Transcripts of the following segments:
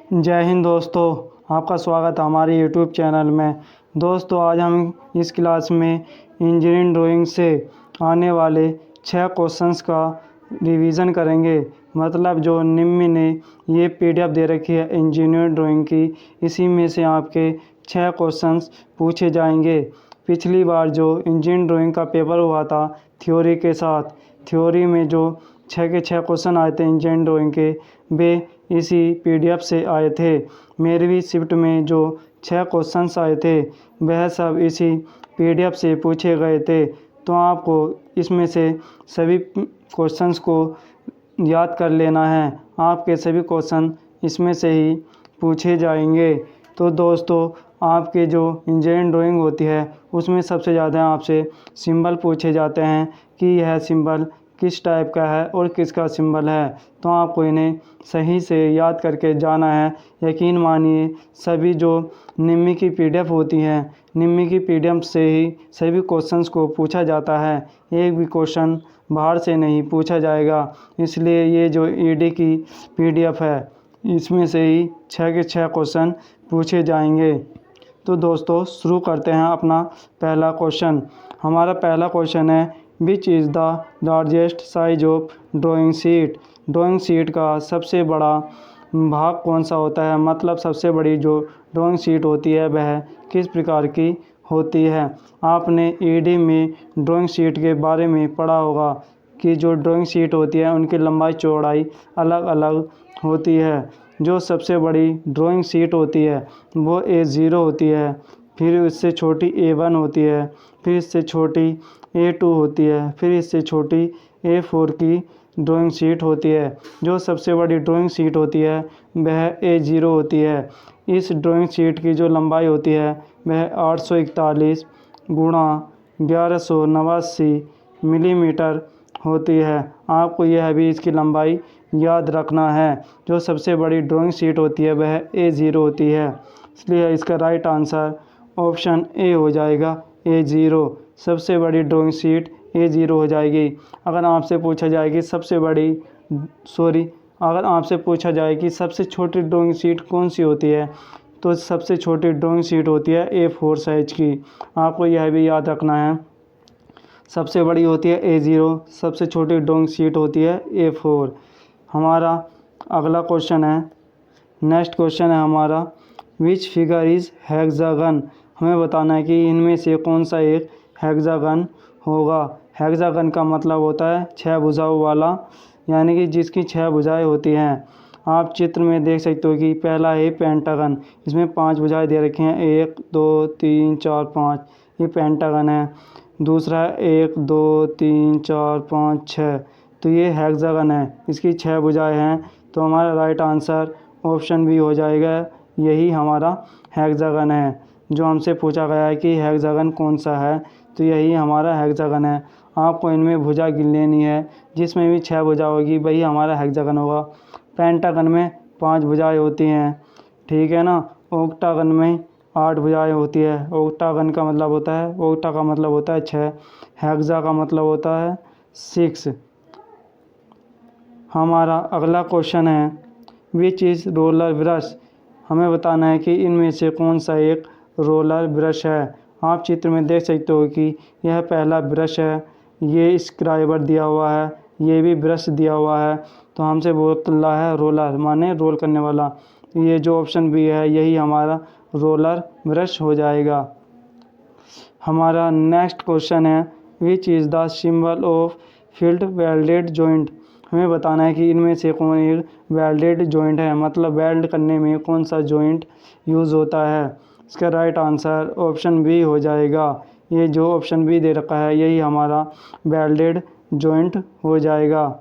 जय हिंद दोस्तों, आपका स्वागत है हमारे यूट्यूब चैनल में। दोस्तों आज हम इस क्लास में इंजीनियरिंग ड्राइंग से आने वाले 6 क्वेश्चंस का रिवीजन करेंगे। मतलब जो निम्न ने ये पीडीएफ दे रखी है इंजीनियरिंग ड्राइंग की, इसी में से आपके 6 क्वेश्चंस पूछे जाएंगे। पिछली बार जो इंजीनियरिंग ड्राइंग का पेपर हुआ था थ्योरी के साथ, थ्योरी में जो 6 के 6 क्वेश्चन आए थे इंजीनियरिंग ड्राइंग के, वे इसी पीडीएफ से आए थे। मेरी भी शिफ्ट में जो 6 क्वेश्चंस आए थे वह सब इसी पीडीएफ से पूछे गए थे। तो आपको इसमें से सभी क्वेश्चंस को याद कर लेना है। आपके सभी क्वेश्चन इसमें से ही पूछे जाएंगे। तो दोस्तों आपके जो इंजीनियरिंग ड्राइंग होती है उसमें सबसे ज़्यादा आपसे सिंबल पूछे जाते हैं कि यह सिंबल किस टाइप का है और किसका सिंबल है। तो आपको इन्हें सही से याद करके जाना है। यकीन मानिए सभी जो निम्मी की पीडीएफ होती हैं, निम्मी की पीडीएफ से ही सभी क्वेश्चंस को पूछा जाता है। एक भी क्वेश्चन बाहर से नहीं पूछा जाएगा। इसलिए ये जो ईडी की पीडीएफ है इसमें से ही 6 के 6 क्वेश्चन पूछे जाएंगे। तो दोस्तों शुरू करते हैं अपना पहला क्वेश्चन। हमारा पहला क्वेश्चन है, which is the largest size of drawing sheet. Drawing sheet का सबसे बड़ा भाग कौन सा होता है। मतलब सबसे बड़ी जो ड्राइंग शीट होती है वह किस प्रकार की होती है। आपने ईडी में ड्राइंग शीट के बारे में पढ़ा होगा कि जो ड्राइंग शीट होती है उनकी लंबाई चौड़ाई अलग अलग होती है। जो सबसे बड़ी ड्राइंग शीट होती है वो A0 होती है, फिर इससे छोटी A1 होती है, फिर इससे छोटी A2 होती है, फिर इससे छोटी A4 की ड्राइंग शीट होती है। जो सबसे बड़ी ड्राइंग शीट होती है वह A0 होती है। इस ड्राइंग शीट की जो लंबाई होती है वह 841 गुणा 1189 मिलीमीटर होती है। आपको यह भी इसकी लंबाई याद रखना है। जो सबसे बड़ी ड्राइंग शीट होती है वह A0 होती है। इसलिए इसका राइट आंसर ऑप्शन ए हो जाएगा, A0। सबसे बड़ी ड्राइंग शीट A0 हो जाएगी। अगर आपसे पूछा जाए कि सबसे छोटी ड्राइंग शीट कौन सी होती है, तो सबसे छोटी ड्राइंग शीट होती है A4 साइज की। आपको यह भी याद रखना है। सबसे बड़ी होती है A0, सबसे छोटी ड्राइंग शीट होती है A4। हमारा अगला क्वेश्चन है, नेक्स्ट क्वेश्चन है हमारा, विच फिगर इज़ हेक्सागन। हमें बताना है कि इनमें से कौन सा एक हेक्सागन होगा। हेक्सागन का मतलब होता है 6 भुजाओं वाला, यानी कि जिसकी 6 भुजाएं होती हैं। आप चित्र में देख सकते हो कि पहला है पेंटागन, इसमें 5 भुजाएं दे रखी हैं, 1 2 3 4 5, ये पेंटागन है। दूसरा 1 2 3 4 5 6, तो ये हेक्सागन है, इसकी 6 भुजाएं हैं। तो हमारा राइट आंसर ऑप्शन बी हो जाएगा, यही हमारा हेक्सागन है। जो हमसे पूछा गया है कि हेक्सागन कौन सा है, तो यही हमारा हेक्सागन है। आपको इनमें भुजा गिन लेनी है, जिसमें भी 6 भुजा होगी वही हमारा हेक्सागन होगा। पेंटागन में 5 भुजाएं होती हैं, ठीक है ना। ऑक्टागन में 8 भुजाएं होती है। ऑक्टागन का मतलब होता है, ऑक्टा का मतलब होता है 6, हेक्सा का मतलब होता है 6। हमारा अगला क्वेश्चन है, विच इज़ रोलर ब्रश। हमें बताना है कि इनमें से कौन सा एक रोलर ब्रश है। आप चित्र में देख सकते हो कि यह पहला ब्रश है, ये स्क्राइबर दिया हुआ है, ये भी ब्रश दिया हुआ है। तो हमसे बोल रहा है रोलर, माने रोल करने वाला। ये जो ऑप्शन बी है यही हमारा रोलर ब्रश हो जाएगा। हमारा नेक्स्ट क्वेश्चन है, which is the symbol of field welded joint. हमें बताना है कि इनमें से कौन एक वेल्डेड जॉइंट है। मतलब वेल्ड करने में कौन सा जॉइंट यूज़ होता है। इसका राइट आंसर ऑप्शन बी हो जाएगा। ये जो ऑप्शन बी दे रखा है यही हमारा वेल्डेड जॉइंट हो जाएगा।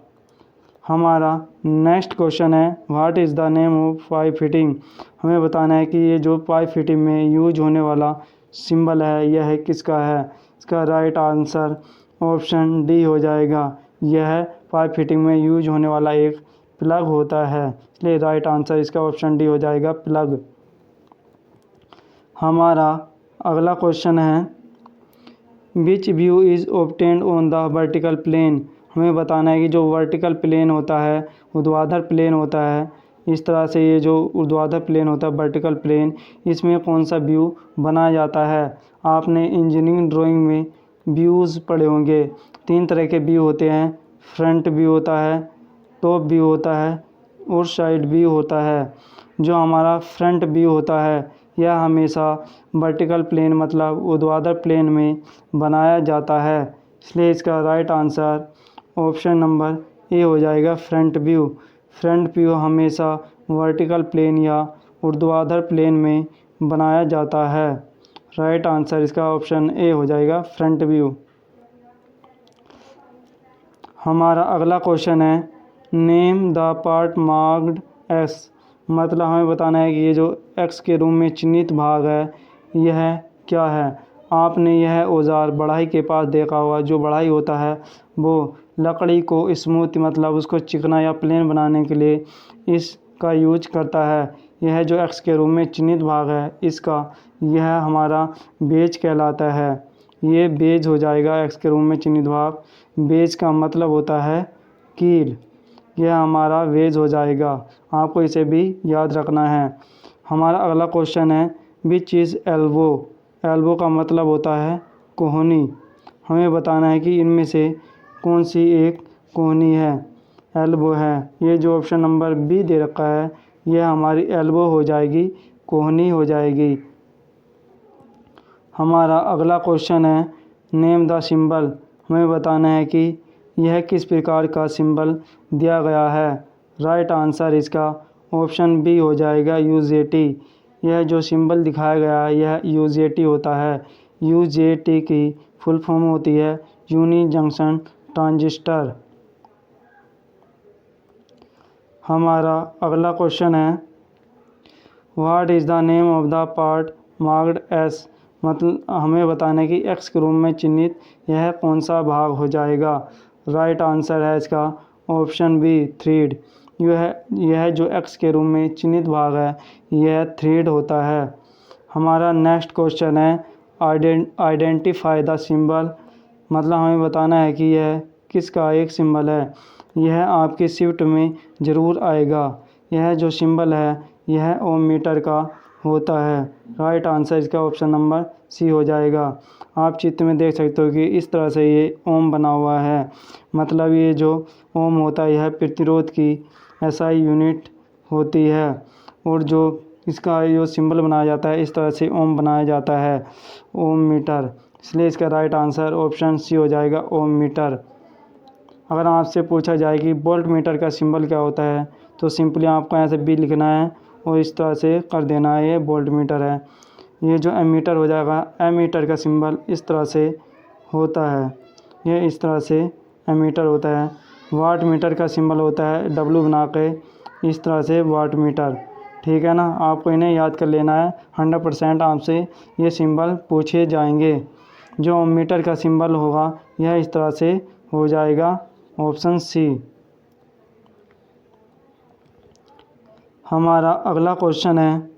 हमारा नेक्स्ट क्वेश्चन है, what is the name of pipe fitting. हमें बताना है कि ये जो पाइप फिटिंग में यूज होने वाला सिंबल है यह किसका है। इसका राइट आंसर ऑप्शन डी हो जाएगा। यह पाइप फिटिंग में यूज होने वाला एक प्लग होता है, इसलिए राइट आंसर इसका ऑप्शन डी हो जाएगा, प्लग। हमारा अगला क्वेश्चन है, which view is obtained on the vertical plane. हमें बताना है कि जो वर्टिकल प्लेन होता है, ऊर्ध्वाधर प्लेन होता है, इस तरह से ये जो ऊर्ध्वाधर प्लेन होता है, वर्टिकल प्लेन, इसमें कौन सा व्यू बनाया जाता है। आपने इंजीनियरिंग ड्राइंग में व्यूज़ पढ़े होंगे। 3 तरह के व्यू होते हैं, फ्रंट व्यू होता है, टॉप व्यू होता है और साइड व्यू होता है। जो हमारा फ्रंट व्यू होता है यह हमेशा वर्टिकल प्लेन मतलब ऊर्ध्वाधर प्लेन में बनाया जाता है, इसलिए इसका right answer option number A हो जाएगा, फ्रंट व्यू। फ्रंट व्यू हमेशा वर्टिकल प्लेन या ऊर्ध्वाधर प्लेन में बनाया जाता है। राइट आंसर इसका ऑप्शन ए हो जाएगा, फ्रंट व्यू। हमारा अगला क्वेश्चन है, name the part marked x, मतलब हमें बताना है कि ये जो एक्स के रूप में चिन्हित भाग है यह क्या है। आपने यह औजार बढ़ाई के पास देखा होगा। जो बढ़ाई होता है वो लकड़ी को स्मूथ मतलब उसको चिकना या प्लेन बनाने के लिए इसका यूज करता है। यह जो एक्स के रूप में चिन्हित भाग है इसका, यह हमारा बेज कहलाता है। ये बेज हो जाएगा एक्स के रूप में चिन्हित भाग। बेज का मतलब होता है कील, यह हमारा वेज हो जाएगा। आपको इसे भी याद रखना है। हमारा अगला क्वेश्चन है, विच इज़ एल्बो। एल्बो का मतलब होता है कोहनी। हमें बताना है कि इनमें से कौन सी एक कोहनी है, एल्बो है। ये जो ऑप्शन नंबर बी दे रखा है यह हमारी एल्बो हो जाएगी, कोहनी हो जाएगी। हमारा अगला क्वेश्चन है, नेम द सिंबल। हमें बताना है कि यह किस प्रकार का सिंबल दिया गया है। राइट आंसर इसका ऑप्शन बी हो जाएगा, यूजेटी। यह जो सिंबल दिखाया गया है यह यूजेटी होता है। यूजेटी की फुल फॉर्म होती है यूनी जंक्शन ट्रांजिस्टर। हमारा अगला क्वेश्चन है, what is the name of the part marked S, मतलब हमें बताना है कि एक्स के रूप में चिन्हित यह कौन सा भाग हो जाएगा। राइट आंसर है इसका ऑप्शन बी, थ्रेड। यह जो एक्स के रूप में चिन्हित भाग है यह थ्रेड होता है। हमारा नेक्स्ट क्वेश्चन है, आइडेंटिफाई द सिंबल, मतलब हमें बताना है कि यह किसका एक सिंबल है। यह आपके शिफ्ट में ज़रूर आएगा। यह जो सिंबल है यह ओम मीटर का होता है। राइट आंसर इसका ऑप्शन नंबर सी हो जाएगा। आप चित्र में देख सकते हो कि इस तरह से ये ओम बना हुआ है, मतलब ये जो ओम होता है यह प्रतिरोध की एसआई यूनिट होती है। और जो इसका जो सिंबल बनाया जाता है इस तरह से ओम बनाया जाता है, ओम मीटर। इसलिए इसका राइट आंसर ऑप्शन सी हो जाएगा, ओम मीटर। अगर आपसे पूछा जाए कि वोल्ट मीटर का सिंबल क्या होता है तो सिंपली आपको यहाँ से बी लिखना है और इस तरह से कर देना है, ये वोल्ट मीटर है। ये जो एमीटर हो जाएगा, एमीटर का सिंबल इस तरह से होता है, ये इस तरह से एमीटर होता है। वाट मीटर का सिंबल होता है डब्लू बना के इस तरह से, वाट मीटर। ठीक है ना, आपको इन्हें याद कर लेना है। 100% आपसे ये सिंबल पूछे जाएंगे। जो ओम मीटर का सिंबल होगा यह इस तरह से हो जाएगा, ऑप्शन सी। हमारा अगला क्वेश्चन है,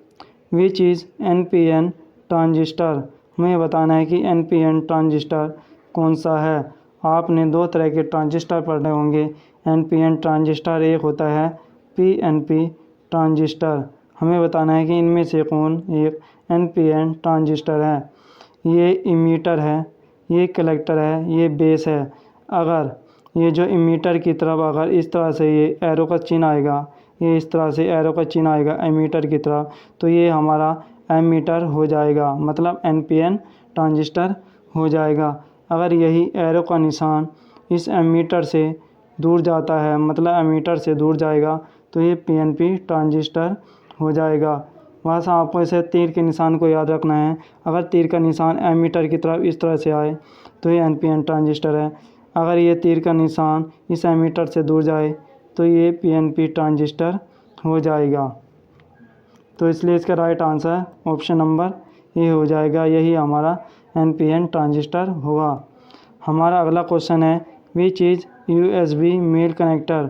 विच इज़ एनपीएन ट्रांजिस्टर। हमें बताना है कि एनपीएन ट्रांजिस्टर कौन सा है। आपने 2 तरह के ट्रांजिस्टर पढ़े होंगे। एनपीएन ट्रांजिस्टर एक होता है पीएनपी ट्रांजिस्टर। हमें बताना है कि इनमें से कौन एक एनपीएन ट्रांजिस्टर है। ये इमीटर है, ये कलेक्टर है, ये बेस है। अगर ये जो इमीटर की तरफ अगर इस तरह से ये एरो का चिन्ह आएगा, ये इस तरह से एरो का चिन्ह आएगा एमीटर की तरफ, तो ये हमारा एमीटर हो जाएगा, मतलब एनपीएन ट्रांजिस्टर हो जाएगा। अगर यही एरो का निशान इस एमीटर से दूर जाता है, मतलब एमीटर से दूर जाएगा, तो ये पीएनपी ट्रांजिस्टर हो जाएगा। बस आपको इसे तीर के निशान को याद रखना है। अगर तीर का निशान एमीटर की तरफ इस तरह से आए तो ये एनपीएन ट्रांजिस्टर है। अगर ये तीर का निशान इस एमीटर से दूर जाए तो ये पीएनपी ट्रांजिस्टर हो जाएगा। तो इसलिए इसका right answer option number A हो जाएगा, यही हमारा एनपीएन ट्रांजिस्टर होगा। हमारा अगला क्वेश्चन है, which is USB male connector.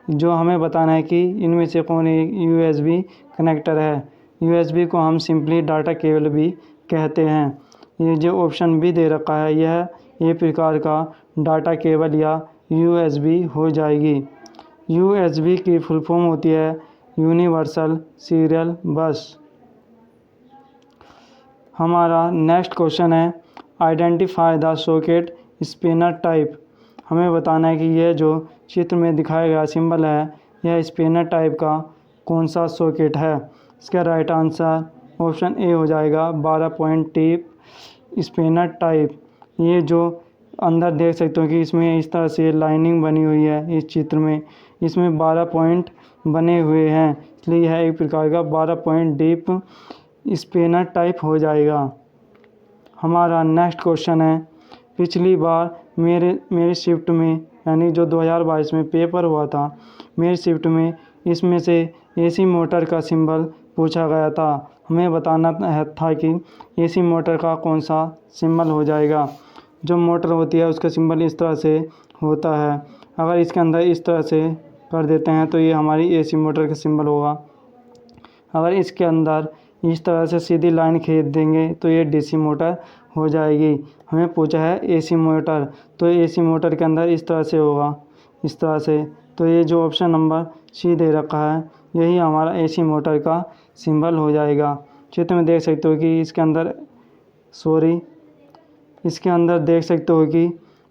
जो हमें बताना है कि इनमें से कौन एक यूएसबी कनेक्टर है। यूएसबी को हम सिंपली डाटा केबल भी कहते हैं। ये जो ऑप्शन बी दे रखा है यह एक प्रकार का डाटा केबल या यूएसबी हो जाएगी। यूएसबी की फुल फॉर्म होती है यूनिवर्सल सीरियल बस। हमारा नेक्स्ट क्वेश्चन है identify the socket spinner type. हमें बताना है कि यह जो चित्र में दिखाया गया सिंबल है यह स्पिनर टाइप का कौन सा सॉकेट है। इसका राइट आंसर ऑप्शन ए हो जाएगा 12 पॉइंट टिप स्पिनर टाइप। ये जो अंदर देख सकते हो कि इसमें इस तरह से लाइनिंग बनी हुई है इस चित्र में, इसमें 12 पॉइंट बने हुए हैं, इसलिए यह एक प्रकार का 12 पॉइंट डीप स्पिनर टाइप हो जाएगा। हमारा नेक्स्ट क्वेश्चन है पिछली बार मेरी शिफ्ट में यानी जो 2022 में पेपर हुआ था मेरी शिफ्ट में इसमें से एसी मोटर का सिंबल पूछा गया था। हमें बताना था कि एसी मोटर का कौन सा सिंबल हो जाएगा। जो मोटर होती है उसका सिंबल इस तरह से होता है, अगर इसके अंदर इस तरह से कर देते हैं तो ये हमारी एसी मोटर का सिंबल होगा। अगर इसके अंदर इस तरह से सीधी लाइन खींच देंगे तो ये डीसी मोटर हो जाएगी। हमें पूछा है एसी मोटर, तो एसी मोटर के अंदर इस तरह से होगा, इस तरह से। तो ये जो ऑप्शन नंबर सी दे रखा है यही हमारा एसी मोटर का सिंबल हो जाएगा। चित्र में देख सकते हो कि इसके अंदर देख सकते हो कि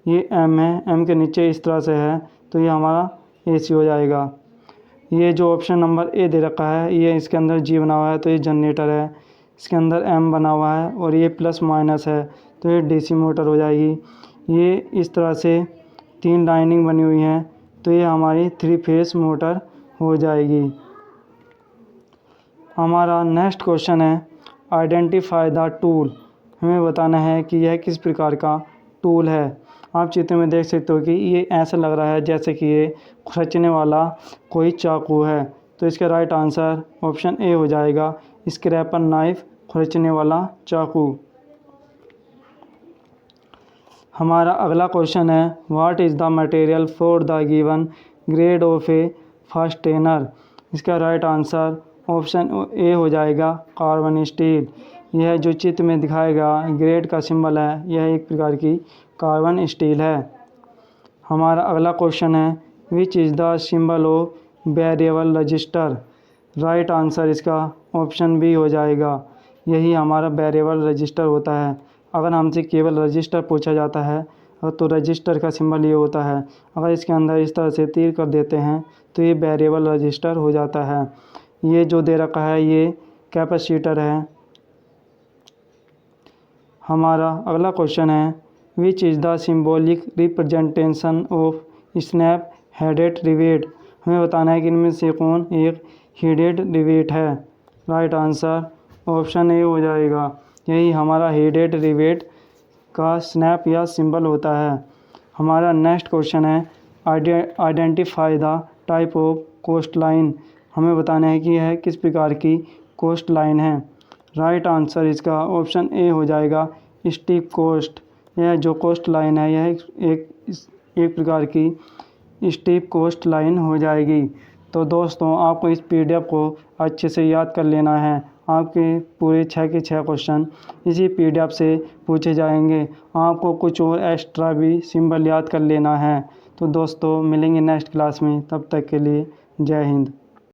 ये एम है, एम के नीचे इस तरह से है, तो ये हमारा एसी हो जाएगा। ये जो ऑप्शन नंबर ए दे रखा है ये इसके अंदर जी बना हुआ है तो ये जनरेटर है, इसके अंदर एम बना हुआ है और ये प्लस माइनस है तो ये डीसी मोटर हो जाएगी। ये इस तरह से 3 लाइनिंग बनी हुई हैं तो ये हमारी 3 फेस मोटर हो जाएगी। हमारा नेक्स्ट क्वेश्चन है आइडेंटिफाई द टूल। हमें बताना है कि यह किस प्रकार का टूल है। आप चित्र में देख सकते हो कि ये ऐसा लग रहा है जैसे कि ये खर्चने वाला कोई चाकू है, तो इसका राइट आंसर ऑप्शन ए हो जाएगा स्क्रैपर नाइफ, खर्चने वाला चाकू। हमारा अगला क्वेश्चन है what is the material for the given grade of a fastener. इसका राइट आंसर ऑप्शन ए हो जाएगा कार्बन स्टील। यह जो चित्र में दिखाया गया ग्रेड का सिंबल है यह एक प्रकार की कार्बन स्टील है। हमारा अगला क्वेश्चन है which is the symbol of variable resistor. Right answer इसका ऑप्शन बी हो जाएगा, यही हमारा वेरिएबल रजिस्टर होता है। अगर हमसे केवल रजिस्टर पूछा जाता है तो रजिस्टर का सिंबल ये होता है, अगर इसके अंदर इस तरह से तीर कर देते हैं तो ये वेरिएबल रजिस्टर हो जाता है। ये जो दे रखा है ये कैपेसिटर है। हमारा अगला क्वेश्चन है which is the symbolic representation of snap headed rivet. हमें बताना है कि इनमें से कौन एक हेडेड रिवेट है। राइट आंसर ऑप्शन ए हो जाएगा, यही हमारा हेडेड रिवेट का स्नैप या सिंबल होता है। हमारा नेक्स्ट क्वेश्चन है identify the type of coast line. हमें बताना है कि यह किस प्रकार की कोस्ट लाइन है। राइट आंसर इसका ऑप्शन ए हो जाएगा स्टीप कोस्ट। यह जो कोस्ट लाइन है यह एक प्रकार की स्टीप कोस्ट लाइन हो जाएगी। तो दोस्तों आपको इस पीडीएफ को अच्छे से याद कर लेना है। आपके पूरे 6 के 6 क्वेश्चन इसी पीडीएफ से पूछे जाएंगे। आपको कुछ और एक्स्ट्रा भी सिंबल याद कर लेना है। तो दोस्तों मिलेंगे नेक्स्ट क्लास में, तब तक के लिए जय हिंद।